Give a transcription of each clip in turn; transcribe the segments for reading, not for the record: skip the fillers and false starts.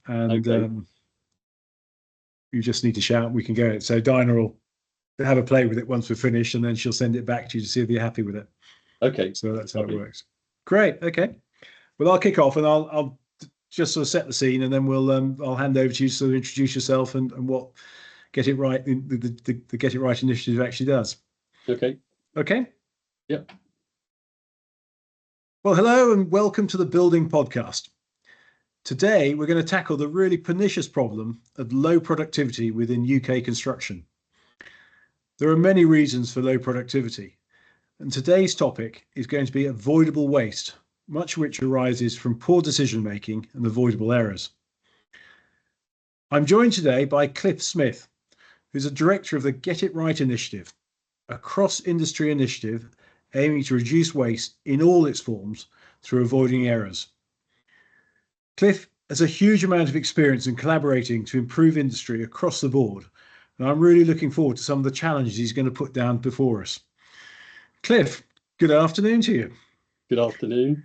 and Okay. you just need to shout, and we can go. So Dinah will have a play with it once we're finished, and then she'll send it back to you to see if you're happy with it. Okay. So that's how Lovely. it works. Great. Okay. Well, I'll kick off, and I'll just sort of set the scene, and then I'll hand over to you to sort of introduce yourself and what Get It Right, the Get It Right initiative actually does. Okay. Okay. Yep. Well, hello and welcome to the Building Podcast. Today, we're going to tackle the really pernicious problem of low productivity within UK construction. There are many reasons for low productivity, and today's topic is going to be avoidable waste, much of which arises from poor decision making and avoidable errors. I'm joined today by Cliff Smith, who's a director of the Get It Right initiative, a cross-industry initiative aiming to reduce waste in all its forms through avoiding errors. Cliff has a huge amount of experience in collaborating to improve industry across the board, and I'm really looking forward to some of the challenges he's going to put down before us. Cliff, good afternoon to you. Good afternoon.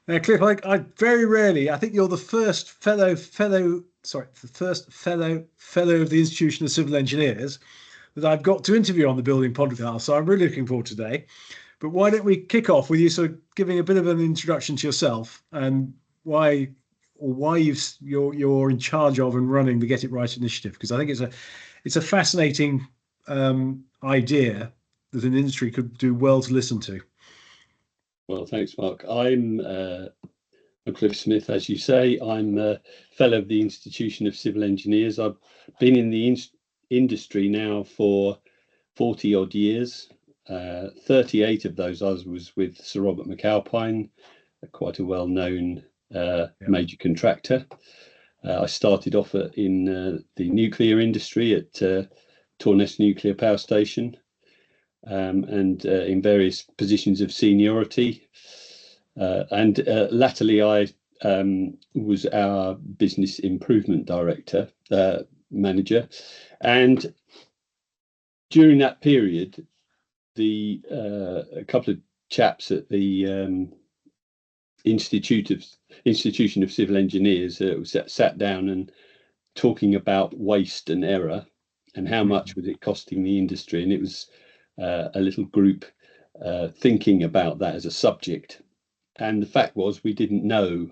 Now, Cliff, I very rarely, I think you're the first fellow of the Institution of Civil Engineers that I've got to interview on the Building Podcast, so I'm really looking forward to today. But why don't we kick off with you sort of giving a bit of an introduction to yourself and why you're in charge of and running the Get It Right initiative? Because I think it's a fascinating idea that an industry could do well to listen to. Well, thanks, Mark. I'm Cliff Smith, as you say. I'm a fellow of the Institution of Civil Engineers. I've been in the industry now for 40 odd years. 38 of those I was with Sir Robert McAlpine, quite a well-known major contractor. I started off in the nuclear industry at Torness Nuclear Power Station, and in various positions of seniority. And latterly, I was our business improvement director, manager. And during that period, a couple of chaps at the Institution of Civil Engineers sat down and talking about waste and error and how much was it costing the industry. And it was a little group thinking about that as a subject. And the fact was, we didn't know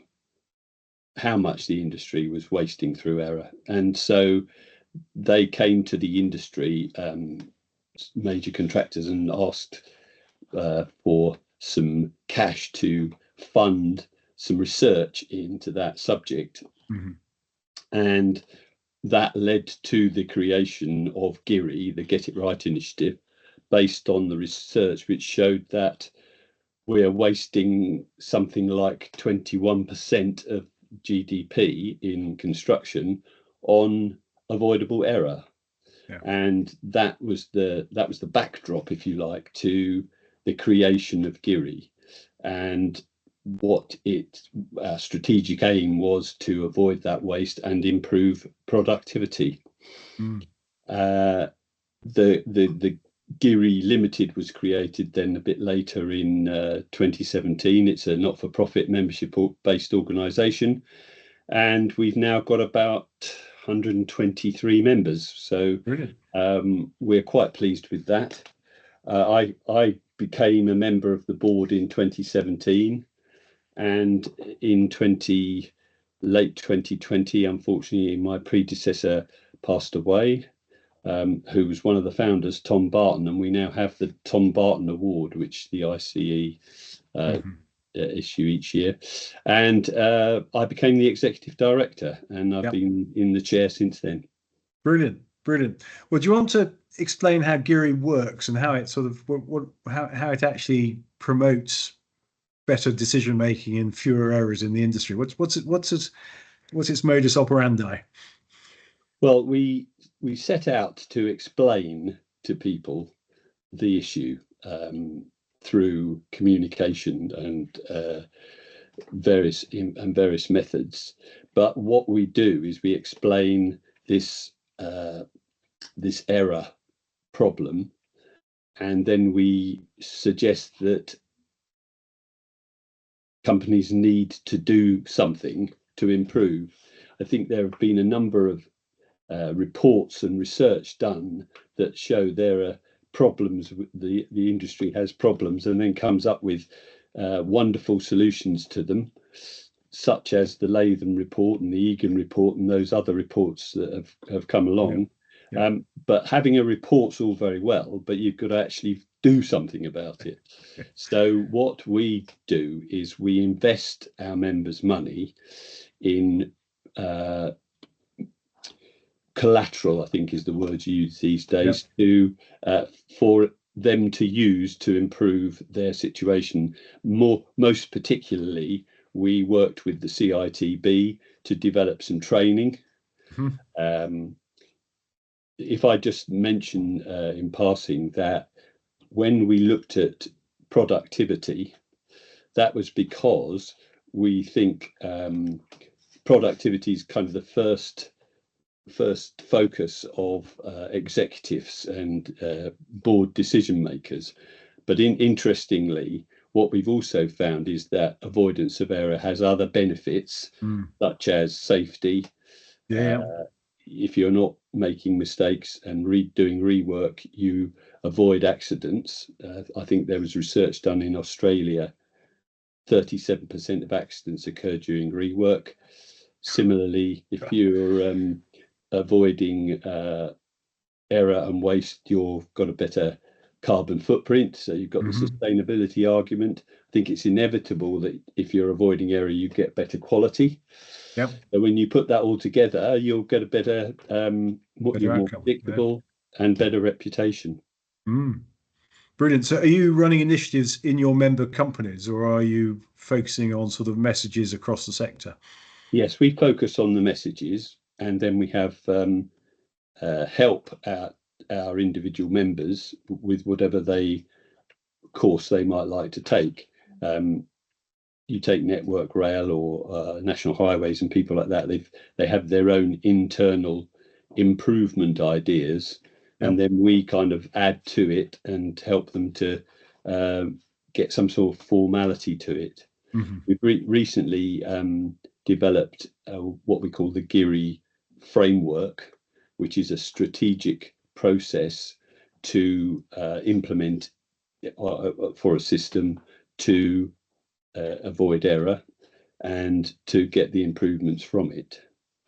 how much the industry was wasting through error. And so they came to the industry, major contractors, and asked for some cash to fund some research into that subject. Mm-hmm. And that led to the creation of GIRI, the Get It Right initiative, based on the research which showed that we're wasting something like 21% of GDP in construction on avoidable error. Yeah. And that was the backdrop, if you like, to the creation of GIRI. And what its strategic aim was to avoid that waste and improve productivity. The GIRI Limited was created then a bit later in 2017. It's a not-for-profit membership-based organisation, and we've now got about 123 members. So we're quite pleased with that. I became a member of the board in 2017, and in late 2020, unfortunately, my predecessor passed away. Who was one of the founders, Tom Barton, and we now have the Tom Barton Award, which the ICE issue each year. And I became the executive director, and I've been in the chair since then. Brilliant. Well, do you want to explain how GIRI works and how it sort of how it actually promotes better decision making and fewer errors in the industry? What's its modus operandi? Well, we set out to explain to people the issue through communication and various methods. But what we do is we explain this error problem, and then we suggest that companies need to do something to improve. I think there have been a number of reports and research done that show there are problems. The industry has problems, and then comes up with wonderful solutions to them, such as the Latham report and the Egan report and those other reports that have come along. Yeah. Yeah. But having a report's all very well, but you've got to actually do something about it. So what we do is we invest our members' money in collateral, I think is the word used these days, to for them to use to improve their situation. Most particularly, we worked with the CITB to develop some training. If I just mention in passing that when we looked at productivity, that was because we think productivity is kind of the first focus of executives and board decision makers. But interestingly, what we've also found is that avoidance of error has other benefits, such as safety. If you're not making mistakes and doing rework, you avoid accidents. I think there was research done in Australia, 37% of accidents occur during rework. Similarly, if you're avoiding error and waste, you've got a better carbon footprint. So you've got the sustainability argument. I think it's inevitable that if you're avoiding error, you get better quality. Yep. So when you put that all together, you'll get a better you're more predictable and better reputation. Brilliant. So are you running initiatives in your member companies, or are you focusing on sort of messages across the sector? Yes, we focus on the messages, and then we have help our individual members with whatever course they might like to take. You take Network Rail or National Highways and people like that, they have their own internal improvement ideas, and then we kind of add to it and help them to get some sort of formality to it. We've recently developed what we call the GIRI framework, which is a strategic process to implement for a system to avoid error and to get the improvements from it.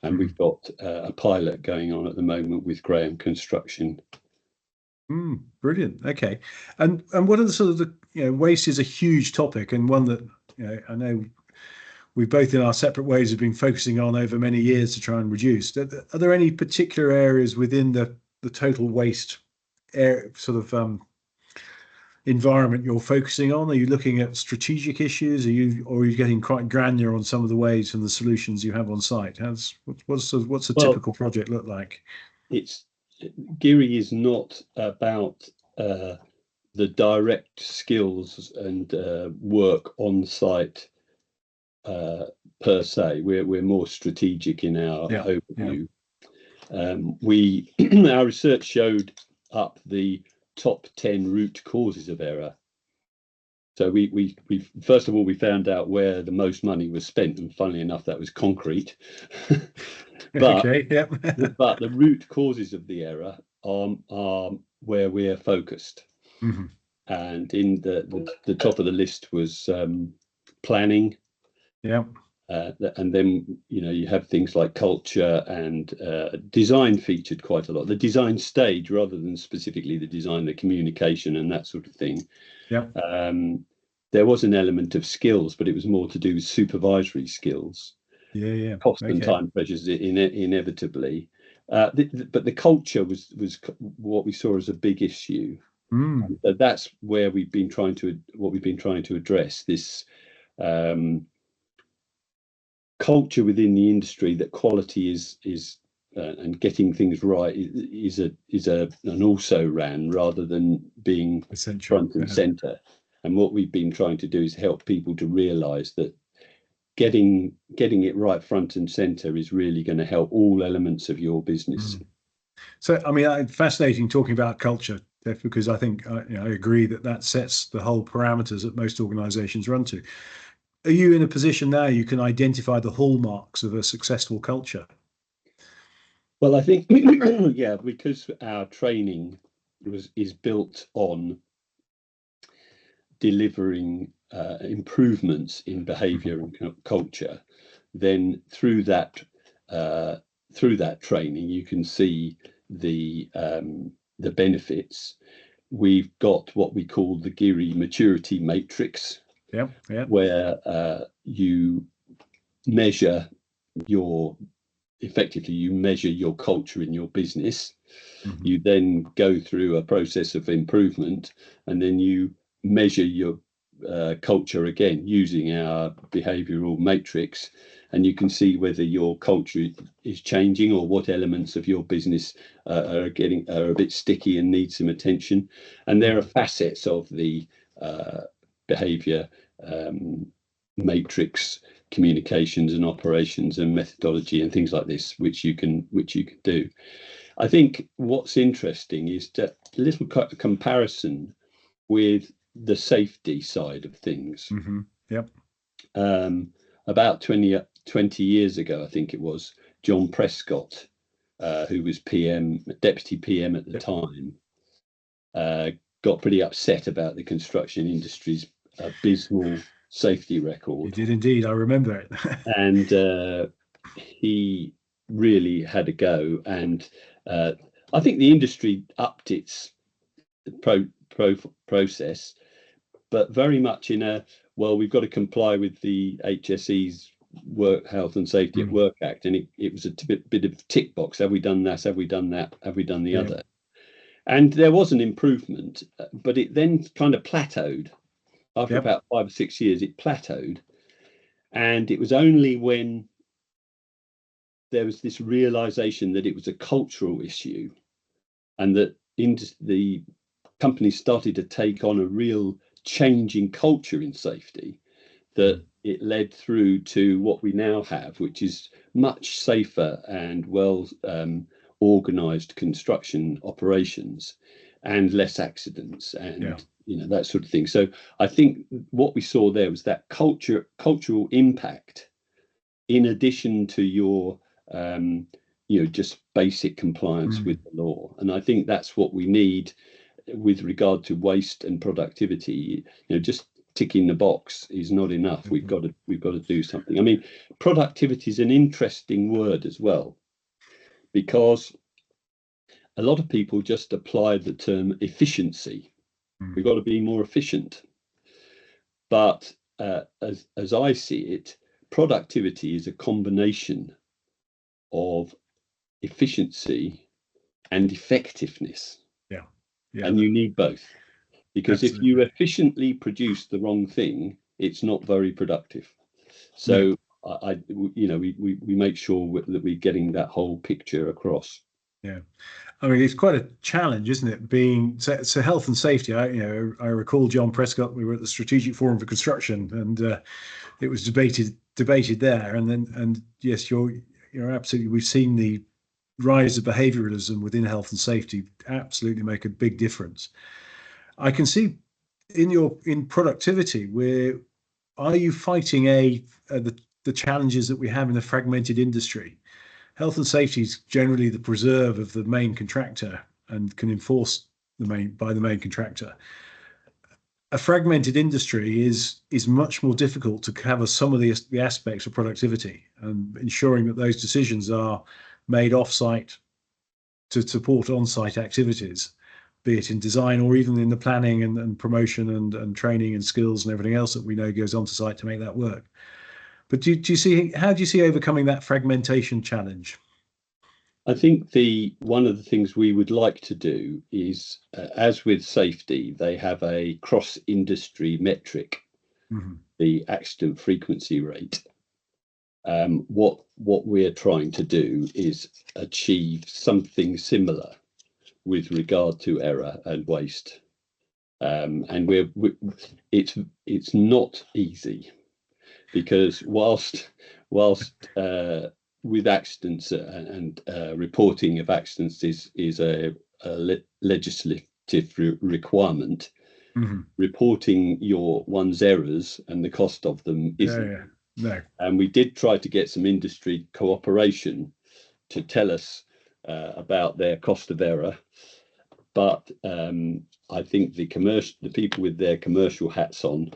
And we've got a pilot going on at the moment with Graham Construction. Brilliant. Okay. And what are the sort of waste is a huge topic, and one that I know we both in our separate ways have been focusing on over many years to try and reduce. Are there any particular areas within the total waste sort of environment you're focusing on? Are you looking at strategic issues? Are you getting quite granular on some of the ways and the solutions you have on site? What's a typical project look like? GIRI is not about the direct skills and work on site per se. We're more strategic in our overview. Our research showed up the top 10 root causes of error. So we first of all, we found out where the most money was spent, and funnily enough, that was concrete. But the root causes of the error are where we're focused. And in the top of the list was planning. And then you have things like culture, and design featured quite a lot. The design stage, rather than specifically the design, the communication and that sort of thing. There was an element of skills, but it was more to do with supervisory skills. Cost and time pressures inevitably. But the culture was what we saw as a big issue. So that's where we've been trying to address this culture within the industry, that quality is and getting things right is an also ran rather than being essential, front and center. And what we've been trying to do is help people to realize that getting it right front and center is really going to help all elements of your business. So, I mean, fascinating talking about culture, because I think I agree that sets the whole parameters that most organizations run to. are you in a position now you can identify the hallmarks of a successful culture? Well, I think, yeah, because our training is built on delivering improvements in behaviour and culture, then through that training, you can see the benefits. We've got what we call the GIRI maturity matrix, Yeah, yeah. where you measure your effectively you measure your culture in your business. You then go through a process of improvement, and then you measure your culture again using our behavioral matrix, and you can see whether your culture is changing or what elements of your business are a bit sticky and need some attention. And there are facets of the behavior matrix, communications and operations and methodology and things like this, which you can do. I think what's interesting is that little comparison with the safety side of things. Yep. About 20 years ago, I think it was, John Prescott, who was deputy PM at the time, got pretty upset about the construction industry's abysmal safety record. He did indeed. I remember it. And he really had a go. And I think the industry upped its process, but very much in a, well, we've got to comply with the HSE's Work Health and Safety at Work Act, and it was a bit of tick box. Have we done that? Have we done that? Have we done the other? And there was an improvement, but it then kind of plateaued. After about 5 or 6 years, it plateaued. And it was only when there was this realization that it was a cultural issue, and that the companies started to take on a real change in culture in safety, that it led through to what we now have, which is much safer and well organized construction operations, and less accidents and that sort of thing. So I think what we saw there was that cultural impact, in addition to your just basic compliance with the law. And I think that's what we need with regard to waste and productivity. Just ticking the box is not enough. We've got to do something. I mean, productivity is an interesting word as well, because a lot of people just apply the term efficiency. We've got to be more efficient. But as I see it, productivity is a combination of efficiency and effectiveness. And you need both, because if you efficiently produce the wrong thing, it's not very productive. So we make sure that we're getting that whole picture across. I mean, it's quite a challenge, isn't it? Being so health and safety. I recall John Prescott. We were at the Strategic Forum for Construction, and it was debated there. And yes, you're absolutely. We've seen the rise of behavioralism within health and safety absolutely make a big difference. I can see in productivity, where are you fighting the challenges that we have in a fragmented industry? Health and safety is generally the preserve of the main contractor and can enforce by the main contractor. A fragmented industry is much more difficult to cover some of the aspects of productivity, and ensuring that those decisions are made off-site to support on-site activities, be it in design or even in the planning and promotion and training and skills and everything else that we know goes onto site to make that work. But how do you see overcoming that fragmentation challenge? I think one of the things we would like to do is, as with safety, they have a cross-industry metric, the accident frequency rate. What we're trying to do is achieve something similar with regard to error and waste, and it's not easy, because whilst with accidents and reporting of accidents is a legislative requirement, reporting one's errors and the cost of them isn't. Yeah. No. And we did try to get some industry cooperation to tell us about their cost of error, but I think the people with their commercial hats on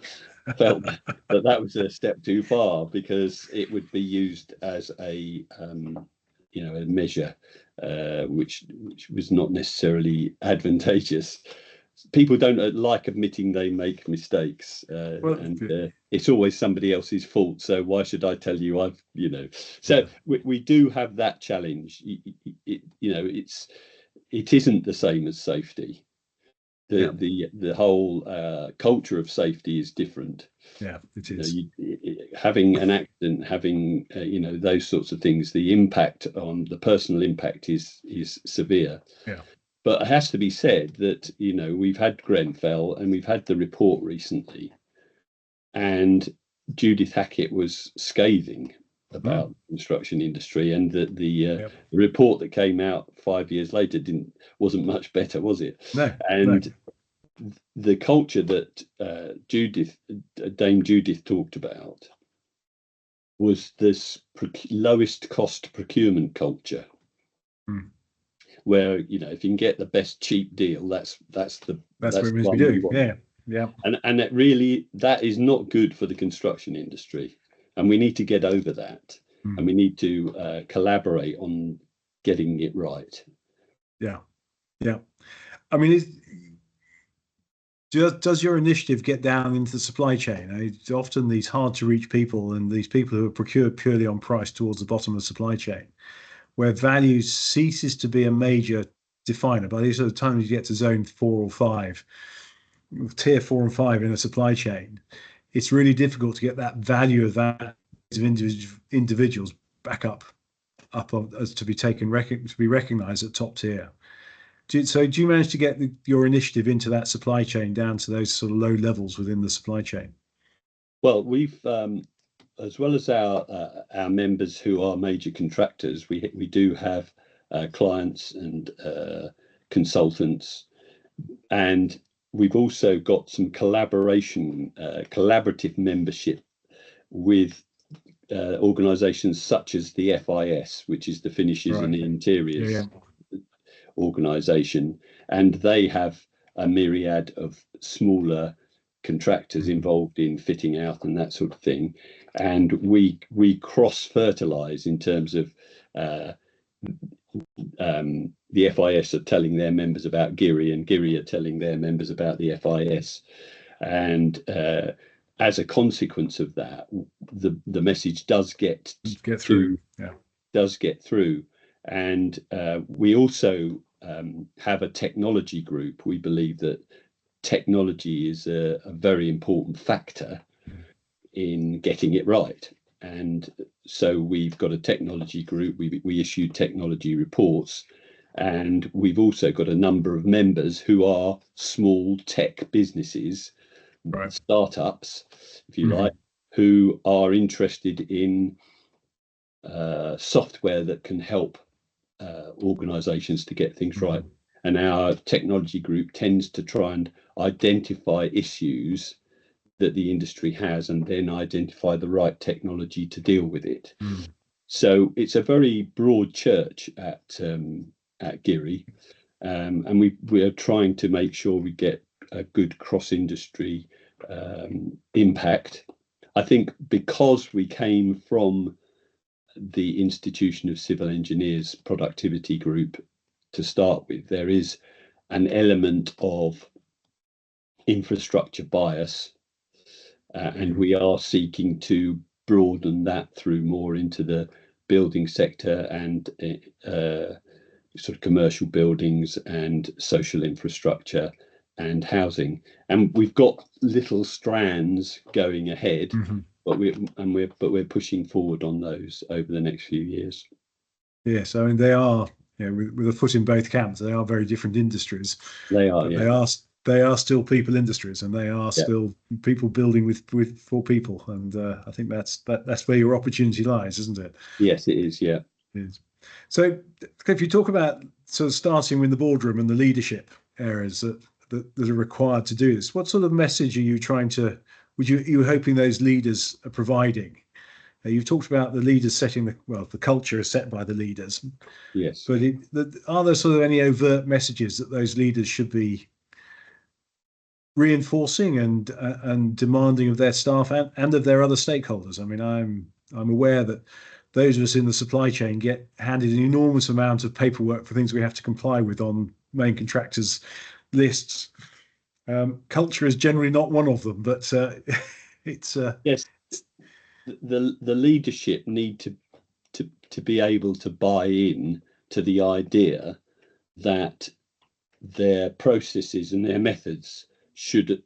felt that was a step too far, because it would be used as a a measure which was not necessarily advantageous. People don't like admitting they make mistakes, and it's always somebody else's fault. So why should I tell you So we do have that challenge. It isn't the same as safety. The whole culture of safety is different. Yeah, it is. Having an accident, having those sorts of things, the impact on the personal impact is severe. Yeah. But it has to be said that we've had Grenfell and we've had the report recently, and Judith Hackett was scathing about the construction industry, and that the report that came out 5 years later wasn't much better, was it? No. And the culture that Dame Judith talked about was this lowest cost procurement culture, where if you can get the best cheap deal, that's what we do. Yeah. And that is not good for the construction industry, and we need to get over that, and we need to collaborate on getting it right. Yeah. I mean, does your initiative get down into the supply chain? It's often these hard to reach people and these people who are procured purely on price towards the bottom of the supply chain, where value ceases to be a major definer. By the time you get to zone 4 or 5, tier 4 and 5 in a supply chain, it's really difficult to get that value of that of individuals back up as to be recognized at top tier. Do you manage to get your initiative into that supply chain down to those sort of low levels within the supply chain? Well, we've as well as our members who are major contractors, we do have clients and consultants, and we've also got some collaborative membership with organisations such as the FIS, which is the Finishes and the Interiors organisation, and they have a myriad of smaller contractors involved in fitting out and that sort of thing, and we cross-fertilise in terms of the FIS are telling their members about GIRI, and GIRI are telling their members about the FIS, and as a consequence of that, the message does get through. Does get through, and we also have a technology group. We believe that technology is a very important factor in getting it right, and so we've got a technology group. We issue technology reports, and we've also got a number of members who are small tech businesses, startups, if you like, who are interested in software that can help organizations to get things right. And our technology group tends to try and identify issues that the industry has, and then identify the right technology to deal with it. So it's a very broad church at GIRI, and we are trying to make sure we get a good cross-industry impact. I think because we came from the Institution of Civil Engineers productivity group to start with, there is an element of infrastructure bias, and we are seeking to broaden that through more into the building sector and sort of commercial buildings and social infrastructure and housing. And we've got little strands going ahead, but we're pushing forward on those over the next few years. Yes, I mean they are, with a foot in both camps. They are very different industries. They are, They are still people industries, and they are still people building for people. And I think that's where your opportunity lies, isn't it? Yes, it is. Yeah. It is. So if you talk about sort of starting with the boardroom and the leadership areas, that are required to do this. What sort of message are you trying to? You hoping those leaders are providing? You've talked about the leaders setting the culture is set by the leaders. Yes. But are there sort of any overt messages that those leaders should be reinforcing and demanding of their staff and of their other stakeholders? I mean, I'm aware that those of us in the supply chain get handed an enormous amount of paperwork for things we have to comply with on main contractors' lists. Culture is generally not one of them, but it's yes. The leadership need to be able to buy in to the idea that their processes and their methods should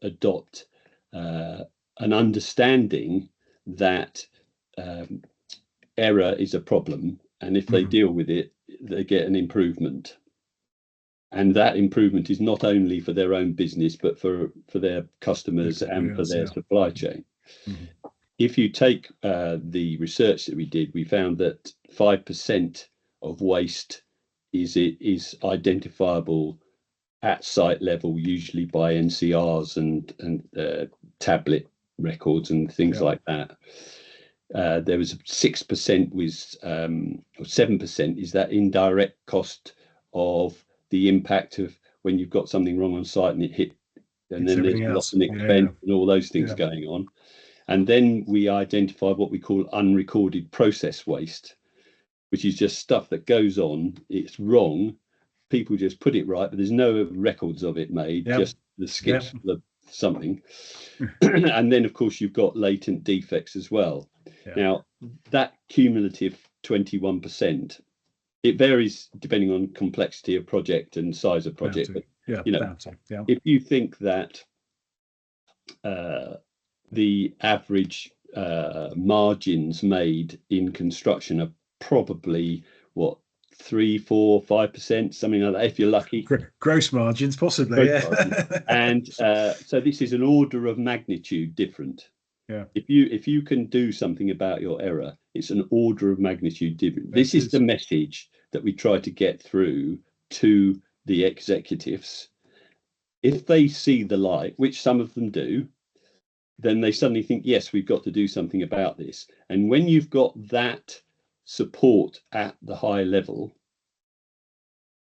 adopt an understanding that error is a problem, and if they deal with it, they get an improvement. And that improvement is not only for their own business, but for their customers and for their supply chain. If you take the research that we did, we found that 5% of waste is identifiable at site level, usually by NCRs and tablet records and things like that. There was 6% or 7% is that indirect cost of the impact of when you've got something wrong on site and it hit, and then there's loss and expense and all those things going on. And then we identified what we call unrecorded process waste, which is just stuff that goes on. It's wrong. People just put it right, but there's no records of it made, just the sketch of something. And then, of course, you've got latent defects as well. Now, that cumulative 21%, it varies depending on complexity of project and size of project. But, if you think that the average margins made in construction are probably 3, 4, 5%, something like that, if you're lucky. Gross margins, possibly. Margins. And so this is an order of magnitude different. If you can do something about your error, it's an order of magnitude different. This is the message that we try to get through to the executives. If they see the light, which some of them do, then they suddenly think, yes, we've got to do something about this. And when you've got that support at the high level,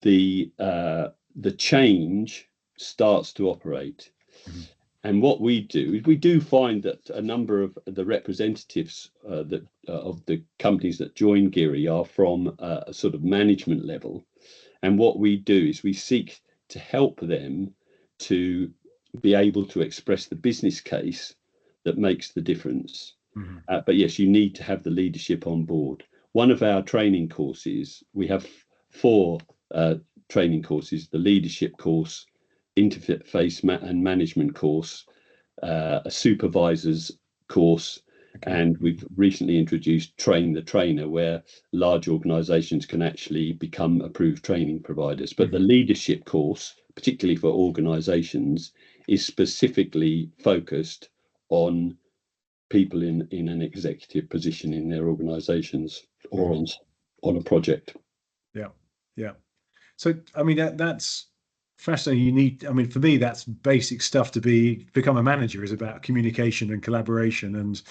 the change starts to operate. And what we do is we do find that a number of the representatives of the companies that join GIRI are from a sort of management level. And what we do is we seek to help them to be able to express the business case that makes the difference. But yes, you need to have the leadership on board. One of our training courses, we have 4 training courses: the leadership course, interface and management course, a supervisor's course, and we've recently introduced train the trainer, where large organizations can actually become approved training providers. But the leadership course, particularly for organizations, is specifically focused on people in an executive position in their organizations or on a project. So I mean, that's fascinating. You need, I mean, for me, that's basic stuff to become a manager, is about communication and collaboration and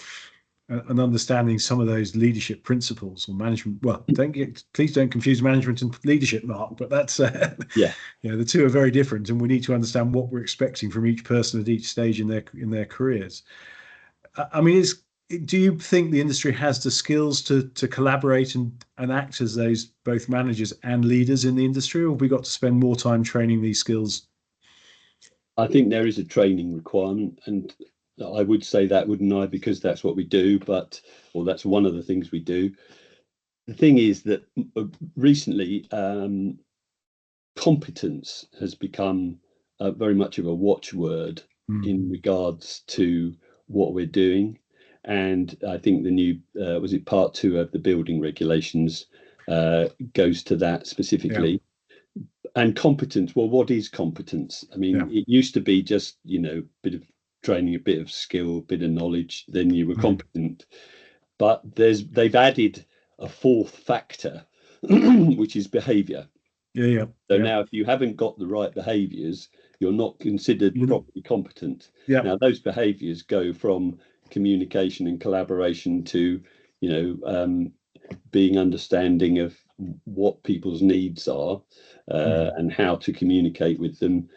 understanding some of those leadership principles or management. Well, please don't confuse management and leadership, Mark, but that's the two are very different, and we need to understand what we're expecting from each person at each stage in their careers. I mean, do you think the industry has the skills to collaborate and act as those both managers and leaders in the industry, or have we got to spend more time training these skills? I think there is a training requirement, and I would say that, wouldn't I? Because that's what we do, or that's one of the things we do. The thing is that recently, competence has become very much of a watchword in regards to what we're doing. And I think the new, was it part 2 of the building regulations goes to that specifically. And competence, well, what is competence? I mean, it used to be just, a bit of training, a bit of skill, a bit of knowledge, then you were competent. But they've added a 4th factor, which is behaviour. So now if you haven't got the right behaviours, you're not considered properly competent. Yeah. Now, those behaviours go from communication and collaboration to, being understanding of what people's needs are and how to communicate with them.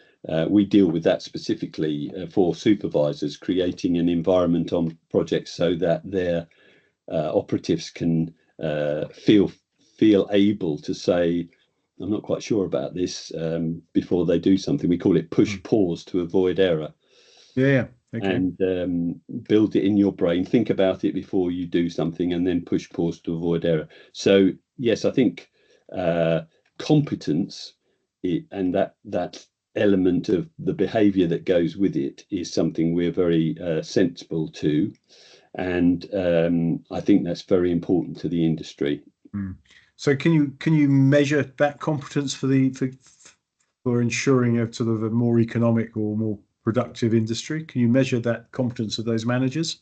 We deal with that specifically for supervisors, creating an environment on projects so that their operatives can feel able to say, I'm not quite sure about this before they do something. We call it push pause to avoid error. Yeah. Okay. And build it in your brain. Think about it before you do something, and then push pause to avoid error. So yes, I think competence and that element of the behaviour that goes with it is something we're very sensible to, and I think that's very important to the industry. So can you measure that competence for ensuring a sort of a more economic or more productive industry? Can you measure that competence of those managers?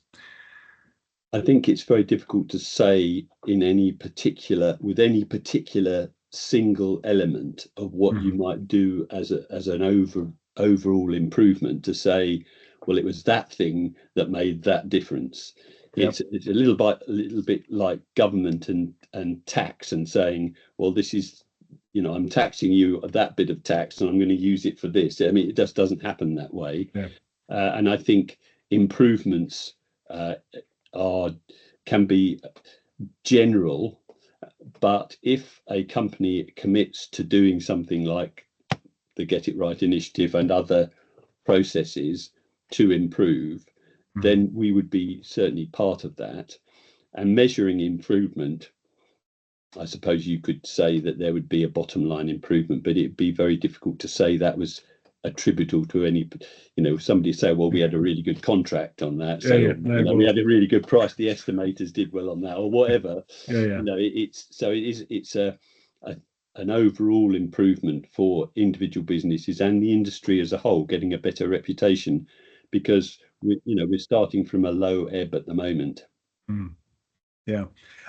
I think it's very difficult to say with any particular single element of what you might do as an overall improvement, to say, well, it was that thing that made that difference. Yep. It's a little bit like government and tax, and saying, well, this is, I'm taxing you that bit of tax and I'm going to use it for this. I mean, it just doesn't happen that way. Yeah. And I think improvements can be general, but if a company commits to doing something like the Get It Right initiative and other processes to improve, then we would be certainly part of that. And measuring improvement, I suppose you could say that there would be a bottom line improvement, but it'd be very difficult to say that was attributable to any, somebody say, well, we had a really good contract on that, so we had a really good price, the estimators did well on that, or whatever. It's an overall improvement for individual businesses and the industry as a whole, getting a better reputation, because we're starting from a low ebb at the moment. Yeah.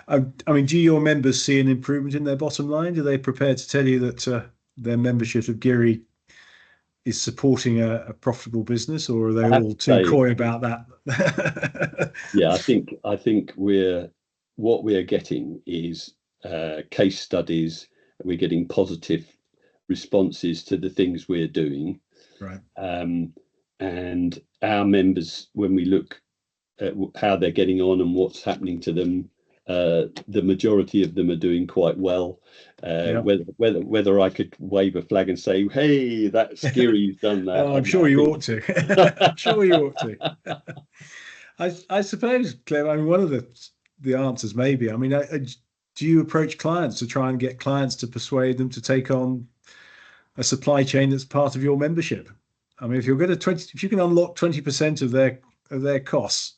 I mean, do your members see an improvement in their bottom line? Are they prepared to tell you that their membership of GIRI is supporting a profitable business, or are they all too coy about that? Yeah, I think what we're getting is case studies. We're getting positive responses to the things we're doing. Right. And our members, when we look at how they're getting on and what's happening to them, the majority of them are doing quite well. Whether I could wave a flag and say, hey, that's GIRI's done that. Oh, I'm sure you ought to. I'm sure you ought to. I suppose, Clive, I mean, one of the answers maybe, I mean, do you approach clients to try and get clients to persuade them to take on a supply chain that's part of your membership? I mean, if you can unlock 20% of their costs,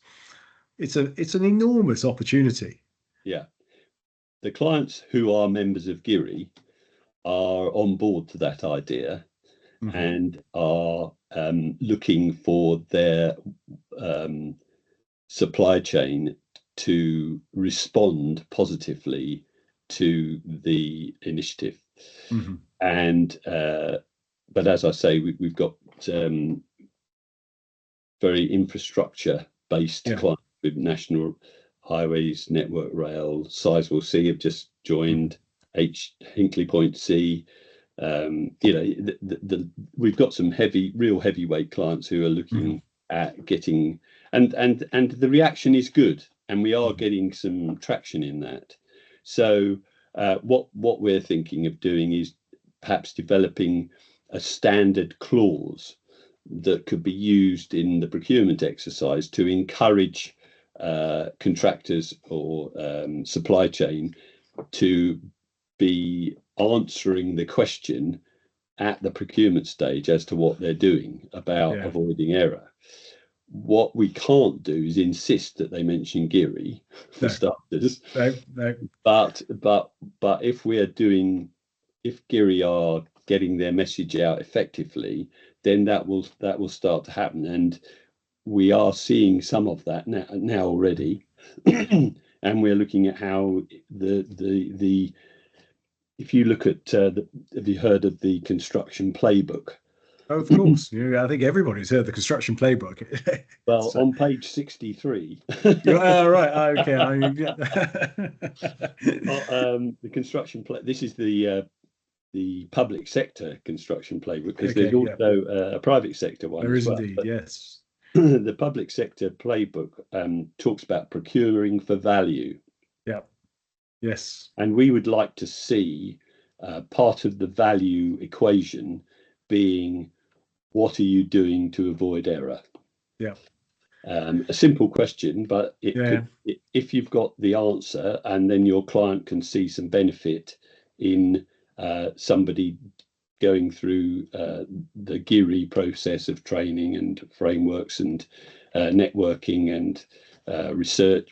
it's an enormous opportunity. Yeah. The clients who are members of GIRI are on board to that idea and are looking for their supply chain to respond positively to the initiative. And but as I say, we've got very infrastructure based clients with National Highways, Network Rail, Sizewell C have just joined, Hinkley Point C. We've got some real heavyweight clients who are looking at getting, and the reaction is good, and we are getting some traction in that. So what we're thinking of doing is perhaps developing a standard clause that could be used in the procurement exercise to encourage contractors or supply chain to be answering the question at the procurement stage as to what they're doing about avoiding error. What we can't do is insist that they mention GIRI for starters. No. But if GIRI are getting their message out effectively, then that will start to happen, and we are seeing some of that now already. And we're looking at how if you look at have you heard of the construction playbook? Of course. I think everybody's heard the construction playbook. Well, So, on page 63, right. Okay. the construction play. This is the public sector construction playbook, because there's Okay. Yeah. also a private sector one There as is well. indeed. But Yes. the public sector playbook talks about procuring for value, Yeah. Yes. and we would like to see part of the value equation being, what are you doing to avoid error? Yeah. A simple question, but it Yeah. could, if you've got the answer, and then your client can see some benefit in somebody going through the GIRI process of training and frameworks and networking and research,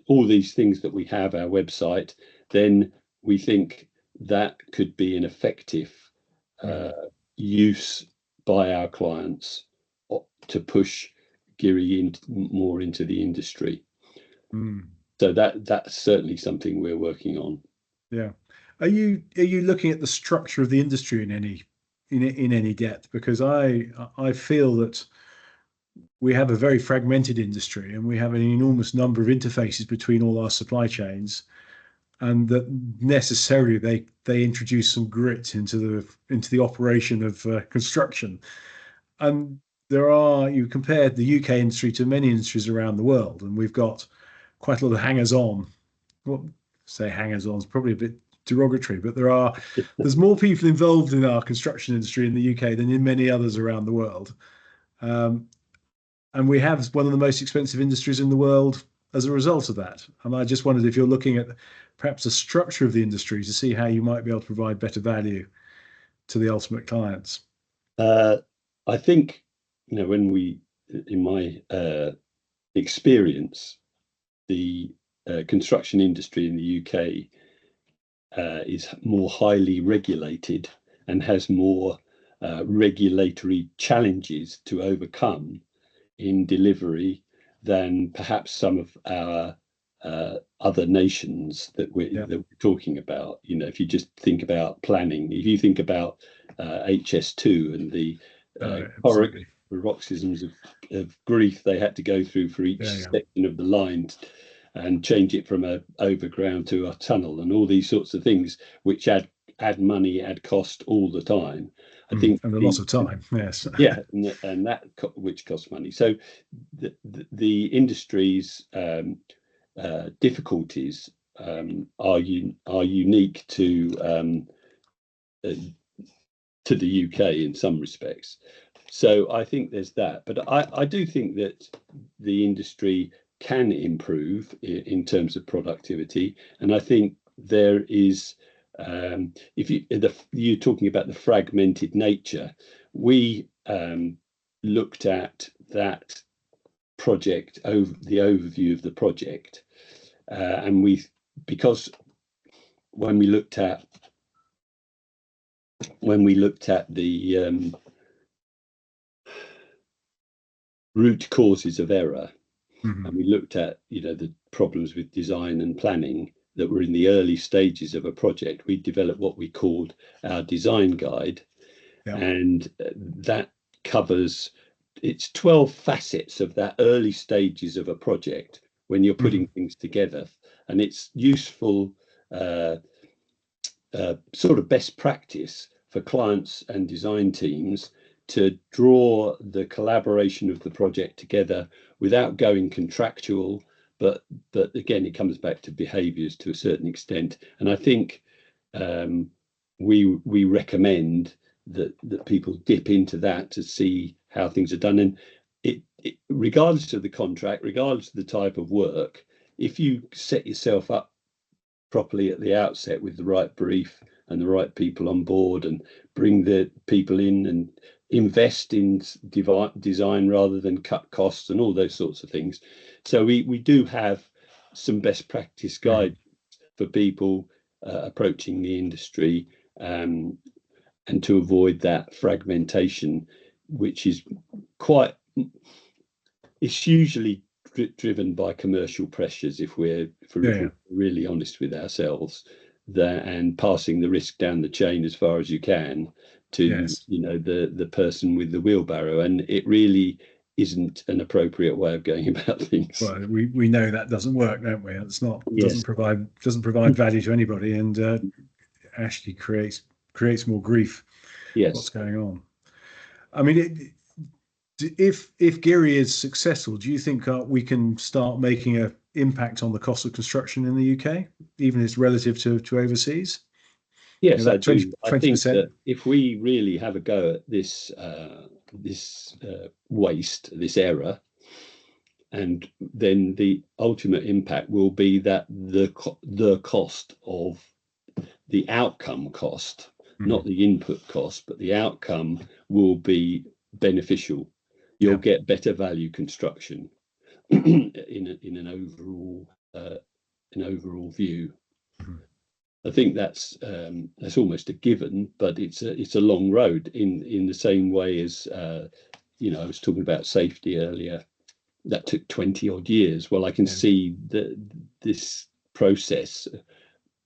all these things that we have, our website, then we think that could be an effective use by our clients to push GIRI more into the industry. Mm. So that's certainly something we're working on. Yeah. Are you looking at the structure of the industry in any depth? Because I feel that we have a very fragmented industry and we have an enormous number of interfaces between all our supply chains, and that necessarily they introduce some grit into the operation of construction. And you compare the UK industry to many industries around the world, and we've got quite a lot of hangers on. Well, say hangers on is probably a bit derogatory, but there's more people involved in our construction industry in the UK than in many others around the world. Um, and we have one of the most expensive industries in the world as a result of that. And I just wondered if you're looking at perhaps the structure of the industry to see how you might be able to provide better value to the ultimate clients. I think, when in my experience, the construction industry in the UK is more highly regulated and has more regulatory challenges to overcome in delivery than perhaps some of our other nations that we're talking about. If you just think about planning, if you think about HS2 and the paroxysms of grief they had to go through for each section of the line, and change it from a overground to a tunnel, and all these sorts of things which add money, add cost all the time. I think, and a lot of time. Yes. Yeah, and that which costs money. So the industry's difficulties are unique to the UK in some respects. So I think there's that, but I do think that the industry can improve in terms of productivity, and I think there is, if you're talking about the fragmented nature, we looked at that project, over the overview of the project, and because when we looked at the root causes of error, and we looked at the problems with design and planning that were in the early stages of a project, we developed what we called our design guide. And that covers, it's 12 facets of that early stages of a project when you're putting things together, and it's useful sort of best practice for clients and design teams to draw the collaboration of the project together without going contractual, but again, it comes back to behaviours to a certain extent. And I think we recommend that people dip into that to see how things are done. And it regardless of the contract, regardless of the type of work, if you set yourself up properly at the outset with the right brief and the right people on board, and bring the people in and invest in design rather than cut costs and all those sorts of things. So we do have some best practice guides for people approaching the industry, and to avoid that fragmentation, which is it's usually driven by commercial pressures, if we're really honest with ourselves. and passing the risk down the chain as far as you can to Yes. the person with the wheelbarrow, and it really isn't an appropriate way of going about things. Well, we know that doesn't work, don't we? It's not Yes. doesn't provide value to anybody, and actually creates more grief. What's Yes. going on? I mean, if GIRI is successful, do you think we can start making an impact on the cost of construction in the UK, even as relative to overseas? Yes, I That do. I think 20%. that if we really have a go at this waste, this error, and then the ultimate impact will be that the cost of the outcome cost, not the input cost, but the outcome will be beneficial. You'll get better value construction in an overall view. I think that's almost a given, but it's a long road in the same way as I was talking about safety earlier. That took 20 odd years. Well, I can see that this process,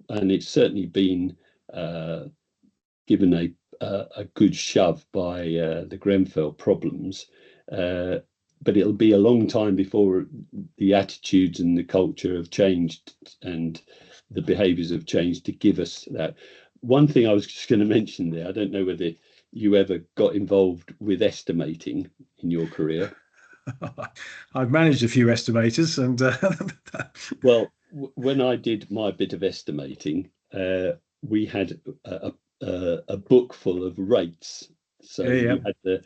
and it's certainly been given a good shove by the Grenfell problems, but it'll be a long time before the attitudes and the culture have changed and the behaviours have changed to give us that. One thing I was just going to mention there, I don't know whether you ever got involved with estimating in your career. I've managed a few estimators, and well, when I did my bit of estimating, we had a book full of rates. So you had the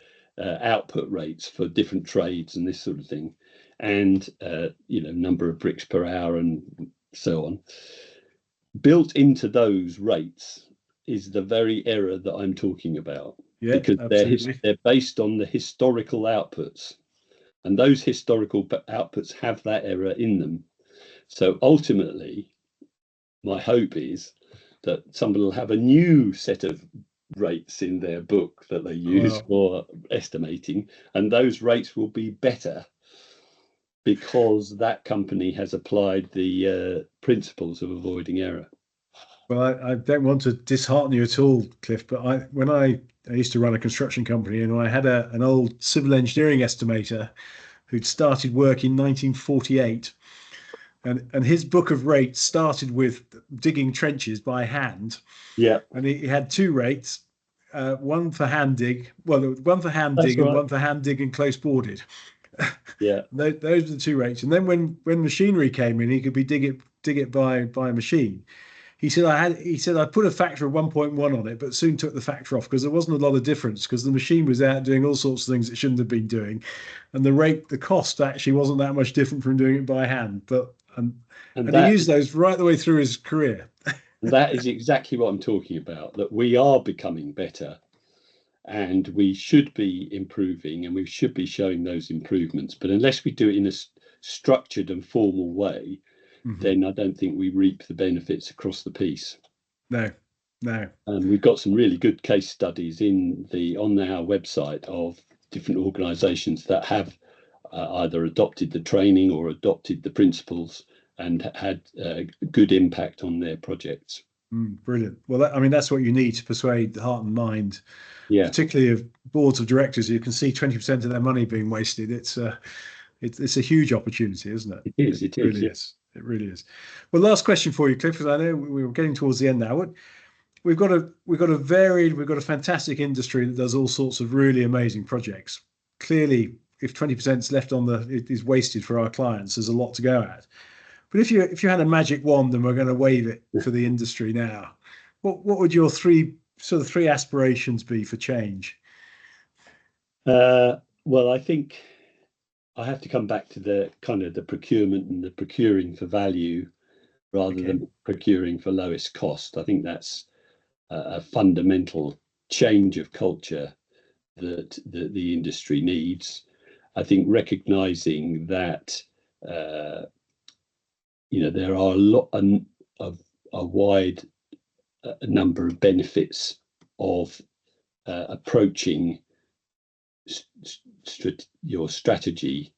output rates for different trades and this sort of thing, and number of bricks per hour and so on. Built into those rates is the very error that I'm talking about, because they're based on the historical outputs, and those historical outputs have that error in them. So ultimately, my hope is that somebody will have a new set of rates in their book that they use for estimating, and those rates will be better because that company has applied the principles of avoiding error. Well, I don't want to dishearten you at all, Cliff, but when I used to run a construction company, and I had an old civil engineering estimator who'd started work in 1948. And his book of rates started with digging trenches by hand. Yeah. And he had two rates, one for hand dig, one for hand dig and one for hand dig and close boarded. Yeah. Those are the two rates. And then when machinery came in, he could be dig it by machine. He said I put a factor of 1.1 on it, but soon took the factor off because there wasn't a lot of difference, because the machine was out doing all sorts of things it shouldn't have been doing, and the cost actually wasn't that much different from doing it by hand. But and he used those right the way through his career. That is exactly what I'm talking about, that we are becoming better, and we should be improving, and we should be showing those improvements. But unless we do it in a structured and formal way, then I don't think we reap the benefits across the piece. No. And we've got some really good case studies on our website of different organisations that have either adopted the training or adopted the principles and had good impact on their projects. Brilliant. Well, that's what you need to persuade the heart and mind, particularly of boards of directors who can see 20% of their money being wasted. It's a huge opportunity, isn't it? It really is. It really is. Well, last question for you, Cliff, because I know we were getting towards the end now. We've got a fantastic industry that does all sorts of really amazing projects. Clearly, if 20% is left is wasted for our clients, there's a lot to go at. But if you had a magic wand and we're going to wave it for the industry now, what would your three aspirations be for change? Well, I think I have to come back to the kind of the procurement and the procuring for value rather than procuring for lowest cost. I think that's a fundamental change of culture that the industry needs. I think recognizing that there are a wide number of benefits of approaching your strategy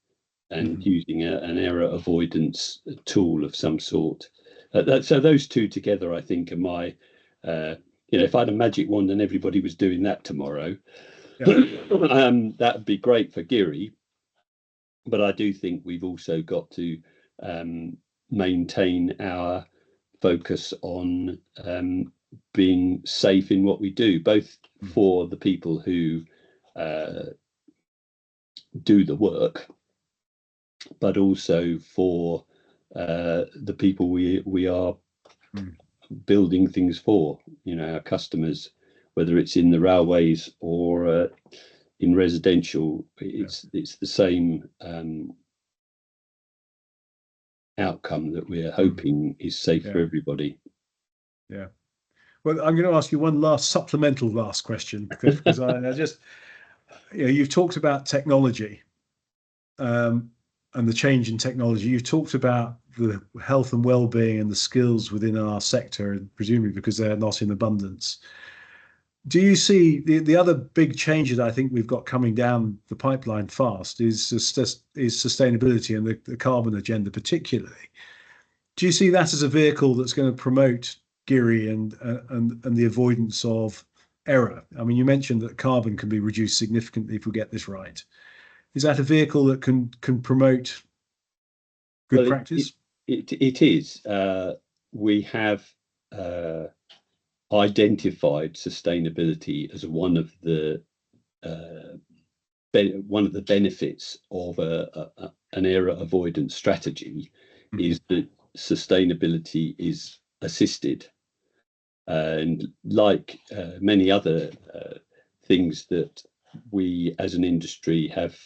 and using an error avoidance tool of some sort. So those two together, I think, are my, if I had a magic wand and everybody was doing that tomorrow, that would be great for GIRI. But I do think we've also got to maintain our focus on being safe in what we do, both for the people who do the work, but also for the people we are building things for, our customers, whether it's in the railways or in residential. It's the same outcome that we're hoping is safe for everybody. Yeah. Well, I'm going to ask you one last question, Cliff, because I just, you've talked about technology and the change in technology. You've talked about the health and well-being and the skills within our sector, presumably because they're not in abundance. Do you see the other big change that I think we've got coming down the pipeline fast is sustainability and the carbon agenda particularly? Do you see that as a vehicle that's going to promote GIRI and the avoidance of error? I mean, you mentioned that carbon can be reduced significantly if we get this right. Is that a vehicle that can promote good practice? It is. We have identified sustainability as one of the benefits of an error avoidance strategy, is that sustainability is assisted, and like many other things that we as an industry have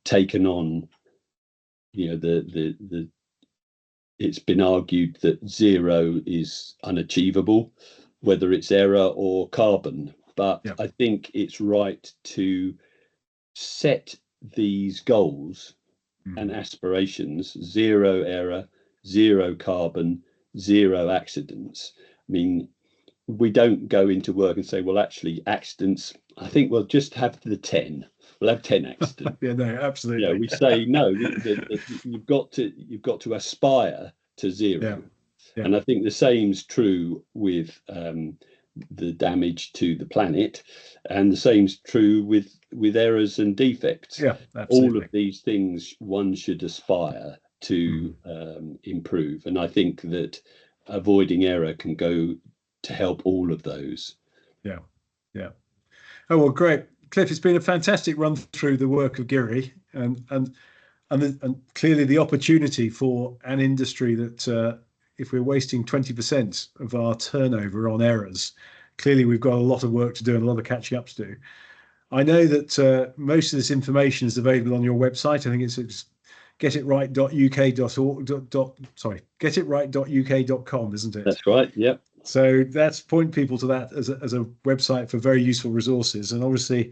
taken on, it's been argued that zero is unachievable, whether it's error or carbon. But I think it's right to set these goals and aspirations: zero error, zero carbon, zero accidents. I mean, we don't go into work and say, well, actually, accidents, I think we'll just have the 10. We'll have 10 accidents. Yeah, no, absolutely. We say no. You've got to aspire to zero. And I think the same's true with the damage to the planet, and the same's true with errors and defects. Yeah, absolutely. All of these things one should aspire to improve, and I think that avoiding error can go to help all of those. Yeah. Oh, well, great, Cliff. It's been a fantastic run through the work of GIRI, and clearly the opportunity for an industry that if we're wasting 20% of our turnover on errors, clearly we've got a lot of work to do and a lot of catching up to do. I know that most of this information is available on your website. I think it's getitright.uk.com, isn't it? That's right. Yep. So that's point people to that as a website for very useful resources. And obviously,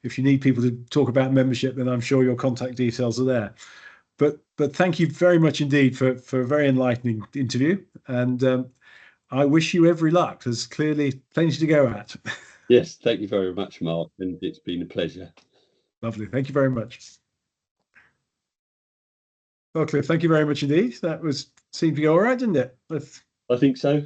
if you need people to talk about membership, then I'm sure your contact details are there. But thank you very much indeed for a very enlightening interview. And I wish you every luck. There's clearly plenty to go at. Yes, thank you very much, Mark. And it's been a pleasure. Lovely. Thank you very much. Well, Cliff, thank you very much indeed. That seemed to go all right, didn't it? I think so.